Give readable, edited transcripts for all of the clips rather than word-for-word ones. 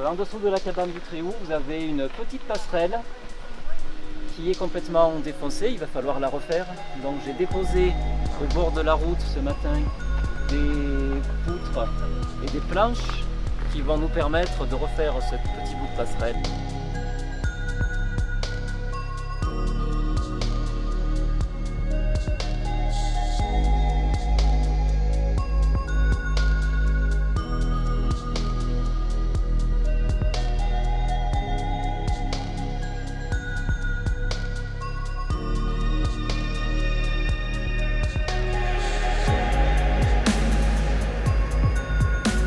En dessous de la cabane du Tréhou, vous avez une petite passerelle qui est complètement défoncée, il va falloir la refaire. Donc j'ai déposé au bord de la route ce matin des poutres et des planches qui vont nous permettre de refaire ce petit bout de passerelle.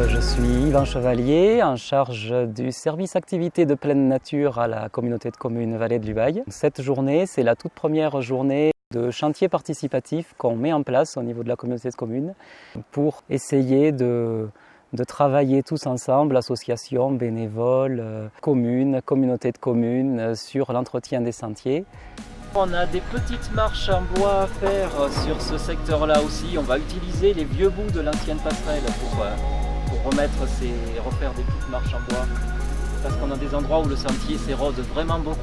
Je suis Yvan Chevalier, en charge du service activité de pleine nature à la communauté de communes Vallée de l'Ubaye. Cette journée, c'est la toute première journée de chantier participatif qu'on met en place au niveau de la communauté de communes pour essayer de travailler tous ensemble, associations, bénévoles, communes, communautés de communes, sur l'entretien des sentiers. On a des petites marches en bois à faire sur ce secteur-là aussi. On va utiliser les vieux bouts de l'ancienne passerelle pour refaire des petites marches en bois. Parce qu'on a des endroits où le sentier s'érode vraiment beaucoup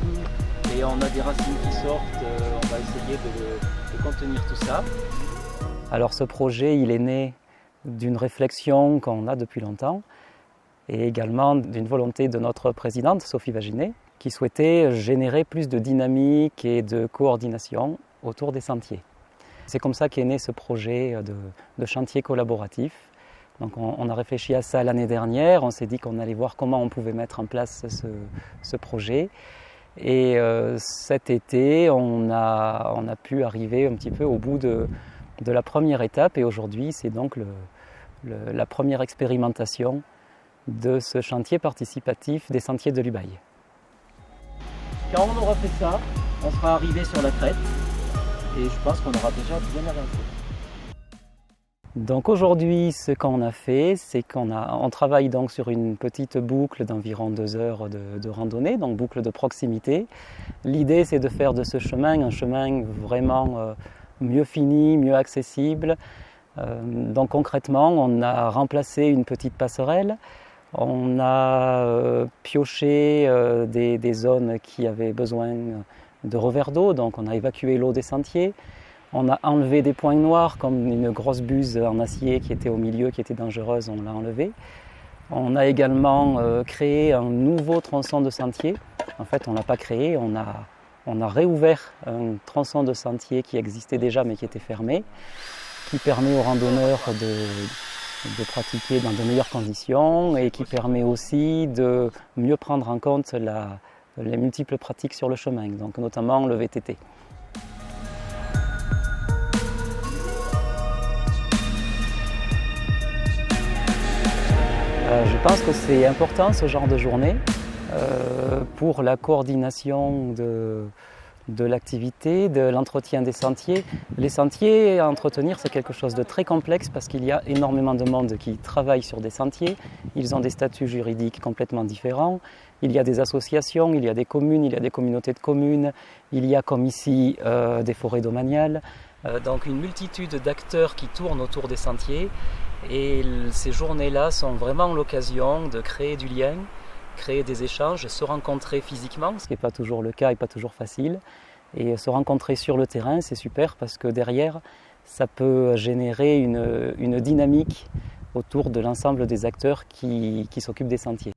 et on a des racines qui sortent. On va essayer de contenir tout ça. Alors ce projet, il est né d'une réflexion qu'on a depuis longtemps et également d'une volonté de notre présidente, Sophie Vaginet, qui souhaitait générer plus de dynamique et de coordination autour des sentiers. C'est comme ça qu'est né ce projet de chantier collaboratif. Donc on a réfléchi à ça l'année dernière, on s'est dit qu'on allait voir comment on pouvait mettre en place ce projet. Et cet été, on a pu arriver un petit peu au bout de la première étape et aujourd'hui c'est donc la première expérimentation de ce chantier participatif des sentiers de l'Ubaye. Quand on aura fait ça, on sera arrivé sur la crête et je pense qu'on aura déjà bien avancé. Donc aujourd'hui, ce qu'on a fait, c'est qu'on travaille donc sur une petite boucle d'environ 2 heures de randonnée, donc boucle de proximité. L'idée, c'est de faire de ce chemin un chemin vraiment mieux fini, mieux accessible. Donc concrètement, on a remplacé une petite passerelle, on a pioché des zones qui avaient besoin de revers d'eau, donc on a évacué l'eau des sentiers. On a enlevé des points noirs comme une grosse buse en acier qui était au milieu, qui était dangereuse, on l'a enlevée. On a également créé un nouveau tronçon de sentier. En fait, on ne l'a pas créé, on a réouvert un tronçon de sentier qui existait déjà mais qui était fermé, qui permet aux randonneurs de pratiquer dans de meilleures conditions et qui permet aussi de mieux prendre en compte les multiples pratiques sur le chemin, donc notamment le VTT. Je pense que c'est important ce genre de journée pour la coordination de l'activité, de l'entretien des sentiers. Les sentiers à entretenir, c'est quelque chose de très complexe parce qu'il y a énormément de monde qui travaille sur des sentiers. Ils ont des statuts juridiques complètement différents. Il y a des associations, il y a des communes, il y a des communautés de communes, il y a comme ici des forêts domaniales. Donc une multitude d'acteurs qui tournent autour des sentiers. Et ces journées-là sont vraiment l'occasion de créer du lien, créer des échanges, se rencontrer physiquement, ce qui n'est pas toujours le cas et pas toujours facile. Et se rencontrer sur le terrain, c'est super parce que derrière, ça peut générer une dynamique autour de l'ensemble des acteurs qui s'occupent des sentiers.